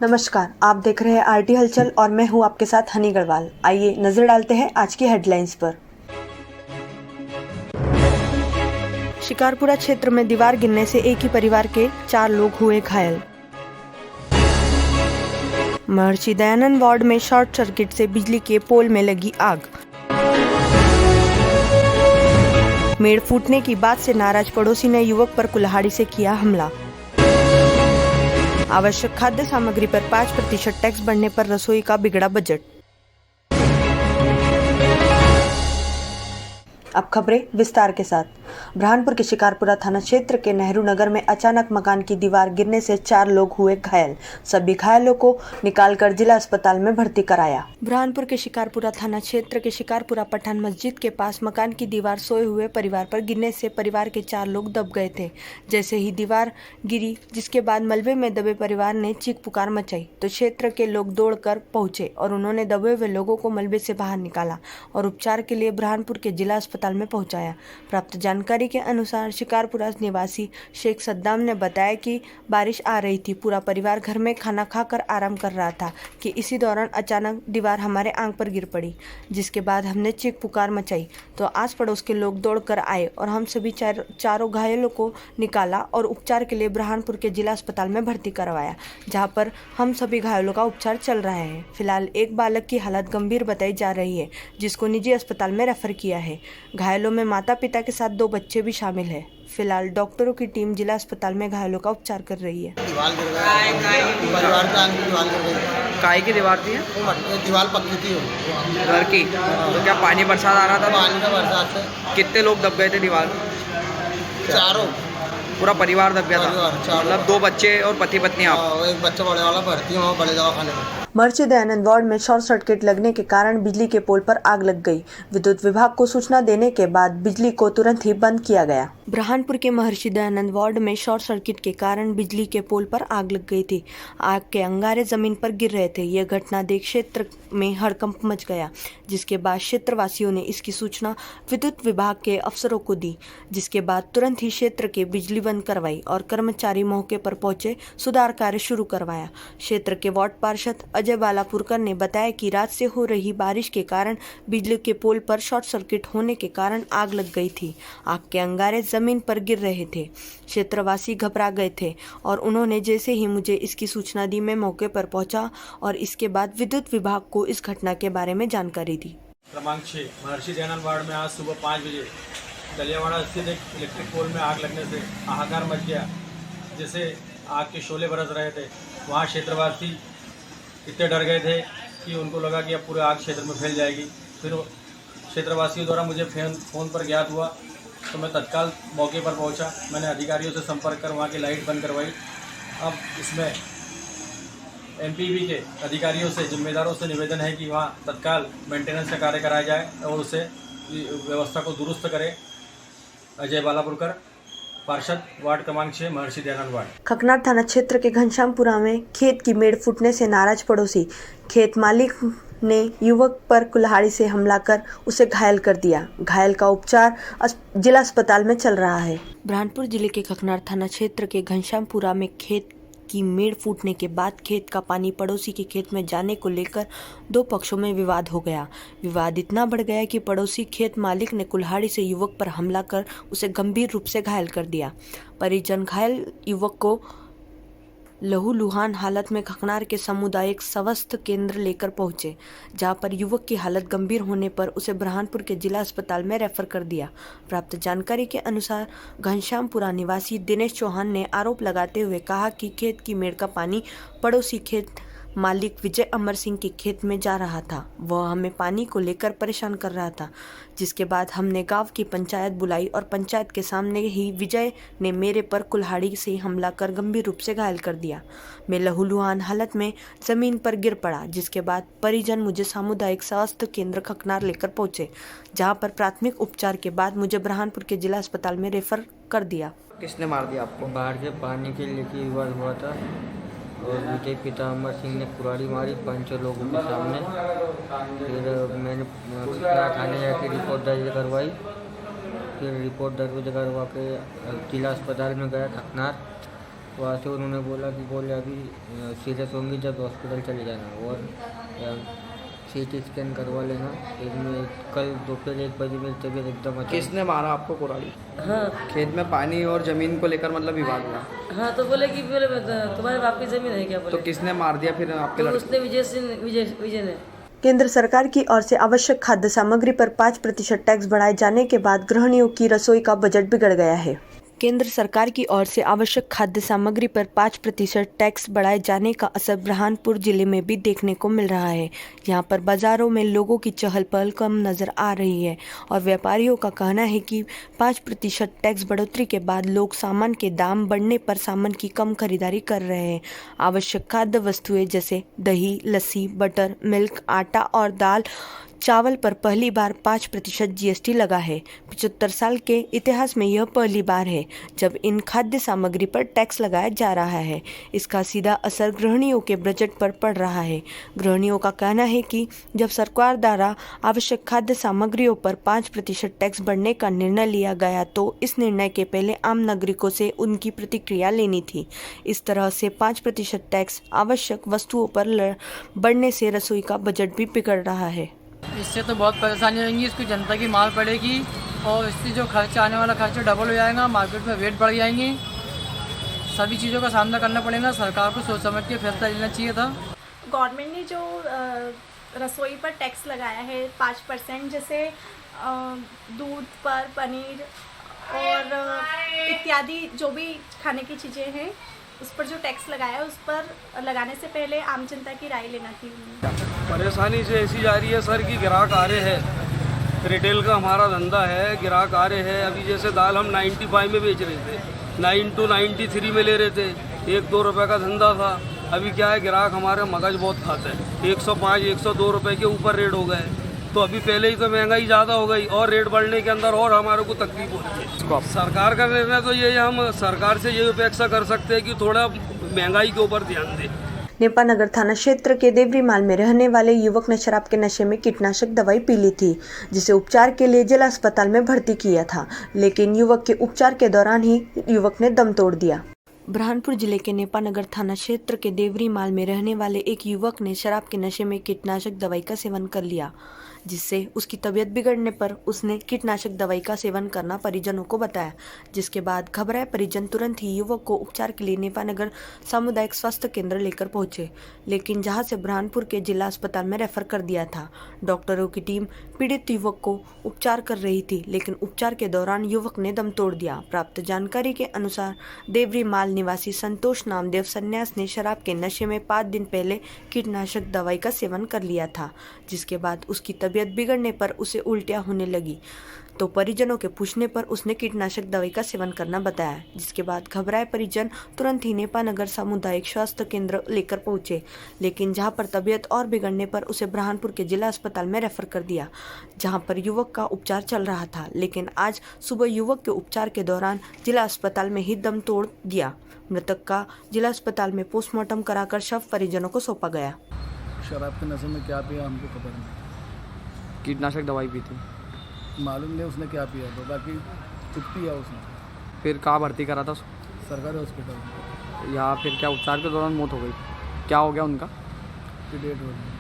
नमस्कार, आप देख रहे हैं आरटी हलचल और मैं हूं आपके साथ हनी गढ़वाल। आइए नजर डालते हैं आज की हेडलाइंस पर। शिकारपुरा क्षेत्र में दीवार गिरने से एक ही परिवार के 4 लोग हुए घायल। महर्षि दयानंद वार्ड में शॉर्ट सर्किट से बिजली के पोल में लगी आग। मेड़ फूटने की बात से नाराज पड़ोसी ने युवक पर कुल्हाड़ी से किया हमला। आवश्यक खाद्य सामग्री पर 5% टैक्स बढ़ने पर रसोई का बिगड़ा बजट। अब खबरें विस्तार के साथ। बुरहानपुर के शिकारपुरा थाना क्षेत्र के नेहरू नगर में अचानक मकान की दीवार गिरने से 4 लोग हुए घायल। सभी घायलों को निकालकर जिला अस्पताल में भर्ती कराया। बुरहानपुर के शिकारपुरा थाना क्षेत्र के शिकारपुरा पठान मस्जिद के पास मकान की दीवार सोए हुए परिवार पर गिरने से परिवार के 4 लोग दब गए थे। जैसे ही दीवार गिरी, जिसके बाद मलबे में दबे परिवार ने चीख पुकार मचाई तो क्षेत्र के लोग दौड़कर पहुंचे और उन्होंने दबे हुए लोगों को मलबे से बाहर निकाला और उपचार के लिए बुरहानपुर के जिला अस्पताल में पहुंचाया। प्राप्त जानकारी के अनुसार शिकारपुरा निवासी शेख सद्दाम ने बताया कि बारिश आ रही थी। पूरा परिवार घर में खाना खाकर आराम कर रहा था कि इसी दौरान अचानक दीवार हमारे आंख पर गिर पड़ी, जिसके बाद हमने चीख पुकार मचाई तो आस पड़ोस के लोग दौड़कर आए और हम सभी चारों घायलों को निकाला और उपचार के लिए बुरहानपुर के जिला अस्पताल में भर्ती करवाया, जहां पर हम सभी घायलों का उपचार चल रहा है। फिलहाल एक बालक की हालत गंभीर बताई जा रही है, जिसको निजी अस्पताल में रेफर किया है। घायलों में माता पिता के साथ 2 बच्चे भी शामिल हैं। फिलहाल डॉक्टरों की टीम जिला अस्पताल में घायलों का उपचार कर रही है। दीवार गिर गया, परिवार पे आगे दीवार गिर गई। काय की दीवार थी? दीवार पक्की थी घर की। तो क्या पानी बरसात आ रहा था? पानी का बरसात से कितने लोग दब गए थे दीवार? 4। पूरा परिवार दब गया था? मतलब 2 बच्चे और पति पत्नी आप? एक बच्चा बड़े वाला भर्ती है वहाँ बड़े दवाखाने में। महर्षि दयानंद वार्ड में शॉर्ट सर्किट लगने के कारण बिजली के पोल पर आग लग गई। विद्युत विभाग को सूचना देने के बाद बिजली को तुरंत ही बंद किया गया। बुरहानपुर के महर्षि दयानंद वार्ड में शॉर्ट सर्किट के कारण बिजली के पोल पर आग लग गई थी। आग के अंगारे जमीन पर गिर रहे थे। यह घटना देख क्षेत्र में हड़कंप मच गया, जिसके बाद क्षेत्रवासियों ने इसकी सूचना विद्युत विभाग के अफसरों को दी, जिसके बाद तुरंत ही क्षेत्र के बिजली बंद करवाई और कर्मचारी मौके पर पहुंचे सुधार कार्य शुरू करवाया। क्षेत्र के वार्ड पार्षद अजय बालापुरकर ने बताया कि रात से हो रही बारिश के कारण बिजली के पोल पर शॉर्ट सर्किट होने के कारण आग लग गई थी। आग के अंगारे जमीन पर गिर रहे थे। क्षेत्रवासी घबरा गए थे और उन्होंने जैसे ही मुझे इसकी सूचना दी, मैं मौके पर पहुंचा और इसके बाद विद्युत विभाग को इस घटना के बारे में जानकारी दी। क्रमांक 6 महर्षि दयानंद वार्ड में आज सुबह 5 बजे दलियावाड़ा स्थित एक इलेक्ट्रिक पोल में आग लगने से हाहाकार मच गया। जैसे आग के शोले बरस रहे थे, वहाँ क्षेत्रवासी इतने डर गए थे कि उनको लगा कि अब पूरे आग क्षेत्र में फैल जाएगी। फिर क्षेत्रवासियों द्वारा मुझे फ़ोन पर ज्ञात हुआ तो मैं तत्काल मौके पर पहुंचा। मैंने अधिकारियों से संपर्क कर वहाँ की लाइट बंद करवाई। अब इसमें एमपीबी के अधिकारियों से, जिम्मेदारों से निवेदन है कि वहाँ तत्काल मेंटेनेंस का कार्य कराया जाए और उसे व्यवस्था को दुरुस्त करे। अजय बालापुरकर, पार्षद, वार्ड क्रमांक 6, महर्षि दयानंद वार्ड। खकनार थाना क्षेत्र के घनश्यामपुरा में खेत की मेड़ फूटने से नाराज पड़ोसी खेत मालिक ने युवक पर कुल्हाड़ी से हमला कर उसे घायल कर दिया। घायल का उपचार जिला अस्पताल में चल रहा है। बुरहानपुर जिले के खकनार थाना क्षेत्र के घनश्यामपुरा में खेत की मेड़ फूटने के बाद खेत का पानी पड़ोसी के खेत में जाने को लेकर 2 पक्षों में विवाद हो गया। विवाद इतना बढ़ गया कि पड़ोसी खेत मालिक ने कुल्हाड़ी से युवक पर हमला कर उसे गंभीर रूप से घायल कर दिया। परिजन घायल युवक को लहूलुहान हालत में खकनार के सामुदायिक स्वास्थ्य केंद्र लेकर पहुंचे, जहां पर युवक की हालत गंभीर होने पर उसे बुरहानपुर के जिला अस्पताल में रेफर कर दिया। प्राप्त जानकारी के अनुसार घनश्यामपुरा निवासी दिनेश चौहान ने आरोप लगाते हुए कहा कि खेत की मेड़ का पानी पड़ोसी खेत मालिक विजय अमर सिंह के खेत में जा रहा था। वह हमें पानी को लेकर परेशान कर रहा था, जिसके बाद हमने गांव की पंचायत बुलाई और पंचायत के सामने ही विजय ने मेरे पर कुल्हाड़ी से हमला कर गंभीर रूप से घायल कर दिया। मैं लहूलुहान हालत में जमीन पर गिर पड़ा, जिसके बाद परिजन मुझे सामुदायिक स्वास्थ्य केंद्र खकनार लेकर पहुंचे, जहां पर प्राथमिक उपचार के बाद मुझे बुरहानपुर के जिला अस्पताल में रेफर कर दिया। किसने मार दिया आपको? बाहर से पानी के लेके विवाद हुआ था और विजय पिता अमर सिंह ने कुल्हाड़ी मारी 5 लोगों के सामने। फिर मैंने थाने जाके रिपोर्ट दर्ज करवाई। फिर रिपोर्ट दर्ज करवा के जिला अस्पताल में गया खकनार। वहाँ से उन्होंने बोला कि बोले अभी सीरियस होंगी जब हॉस्पिटल चले जाना और CT स्कैन करवा लेना। फिर मैं कल दोपहर 1 बजे मेरी तबीयत एकदम अच्छी। किसने मारा आपको कुराड़ी? हाँ खेत में पानी और जमीन को लेकर मतलब विवाद हुआ, हाँ, तो बोले कि बोले तुम्हारे बाप की जमीन है क्या? तो बोले किसने मार दिया फिर आपके तो लड़के? उसने विजय ने। केंद्र सरकार की ओर से आवश्यक खाद्य सामग्री पर 5% टैक्स बढ़ाए जाने के बाद गृहिणियों की रसोई का बजट बिगड़ गया है। केंद्र सरकार की ओर से आवश्यक खाद्य सामग्री पर 5% टैक्स बढ़ाए जाने का असर बुरहानपुर जिले में भी देखने को मिल रहा है। यहाँ पर बाजारों में लोगों की चहल पहल कम नजर आ रही है और व्यापारियों का कहना है कि 5% टैक्स बढ़ोतरी के बाद लोग सामान के दाम बढ़ने पर सामान की कम खरीदारी कर रहे हैं। आवश्यक खाद्य वस्तुएं जैसे दही, लस्सी, बटर, मिल्क, आटा और दाल, चावल पर पहली बार 5% GST लगा है। 75 साल के इतिहास में यह पहली बार है जब इन खाद्य सामग्री पर टैक्स लगाया जा रहा है। इसका सीधा असर गृहिणियों के बजट पर पड़ रहा है। गृहिणियों का कहना है कि जब सरकार द्वारा आवश्यक खाद्य सामग्रियों पर 5% टैक्स बढ़ने का निर्णय लिया गया तो इस निर्णय के पहले आम नागरिकों से उनकी प्रतिक्रिया लेनी थी। इस तरह से 5% टैक्स आवश्यक वस्तुओं पर बढ़ने से रसोई का बजट भी बिगड़ रहा है। इससे तो बहुत परेशानी होगी, इसकी जनता की मार पड़ेगी और इससे जो खर्चा आने वाला खर्चा डबल हो जाएगा, मार्केट में रेट बढ़ जाएंगे, सभी चीज़ों का सामना करना पड़ेगा। सरकार को सोच समझ के फैसला लेना चाहिए था। गवर्नमेंट ने जो रसोई पर टैक्स लगाया है 5%, जैसे दूध पर, पनीर और इत्यादि जो भी खाने की चीज़ें हैं उस पर जो टैक्स लगाया है उस पर लगाने से पहले आम जनता की राय लेना थी। परेशानी से ऐसी जा रही है सर कि ग्राहक आ रहे हैं, रिटेल का हमारा धंधा है, ग्राहक आ रहे हैं। अभी जैसे दाल हम 95 में बेच रहे थे, 92, 93 में ले रहे थे, 1-2 रुपये का धंधा था। अभी क्या है, ग्राहक हमारे मगज बहुत खाते हैं, 105, 102 रुपये के ऊपर रेट हो गए। तो अभी पहले ही तो महंगाई ज़्यादा हो गई और रेट बढ़ने के अंदर और हमारे को तकलीफ हो रही है। सरकार का निर्णय तो ये, हम सरकार से ये अपेक्षा कर सकते हैं कि थोड़ा महंगाई के ऊपर ध्यान दें। नेपानगर थाना क्षेत्र के देवरी माल में रहने वाले युवक ने शराब के नशे में कीटनाशक दवाई पी ली थी, जिसे उपचार के लिए जिला अस्पताल में भर्ती किया था, लेकिन युवक के उपचार के दौरान ही युवक ने दम तोड़ दिया। बुरहानपुर जिले के नेपानगर थाना क्षेत्र के देवरी माल में रहने वाले एक युवक ने शराब के नशे में कीटनाशक दवाई का सेवन कर लिया, जिससे उसकी तबीयत बिगड़ने पर उसने कीटनाशक दवाई का सेवन करना परिजनों को बताया, जिसके बाद घबराए परिजन तुरंत ही युवक को उपचार के लिए नेपानगर सामुदायिक स्वास्थ्य केंद्र लेकर पहुंचे, लेकिन जहां से बुरहानपुर के जिला अस्पताल में रेफर कर दिया था। डॉक्टरों की टीम पीड़ित युवक को उपचार कर रही थी, लेकिन उपचार के दौरान युवक ने दम तोड़ दिया। प्राप्त जानकारी के अनुसार देवरी माल निवासी संतोष नामदेव सन्यास ने शराब के नशे में 5 दिन पहले कीटनाशक दवाई का सेवन कर लिया था, जिसके बाद उसकी तबीयत बिगड़ने पर उसे उल्टियाँ होने लगी। तो परिजनों के पूछने पर उसने कीटनाशक दवाई का सेवन करना बताया, जिसके बाद घबराए परिजन तुरंत ही नेपानगर सामुदायिक स्वास्थ्य केंद्र लेकर पहुंचे, लेकिन जहां पर तबीयत और बिगड़ने पर उसे बुरहानपुर के जिला अस्पताल में रेफर कर दिया, जहां पर युवक का उपचार चल रहा था। लेकिन आज सुबह युवक के उपचार के दौरान जिला अस्पताल में ही दम तोड़ दिया। मृतक का जिला अस्पताल में पोस्टमार्टम कराकर शव परिजनों को सौंपा गया। शराब के नशे में क्या पिया हमको खबर नहीं। कीटनाशक दवाई पी थी, मालूम नहीं उसने क्या पिया, तो बाकी कुछ पिया उसने। फिर कहाँ भर्ती करा था? सरकारी हॉस्पिटल में। या फिर क्या उपचार के दौरान मौत हो गई? क्या हो गया उनका? डेट हो गई।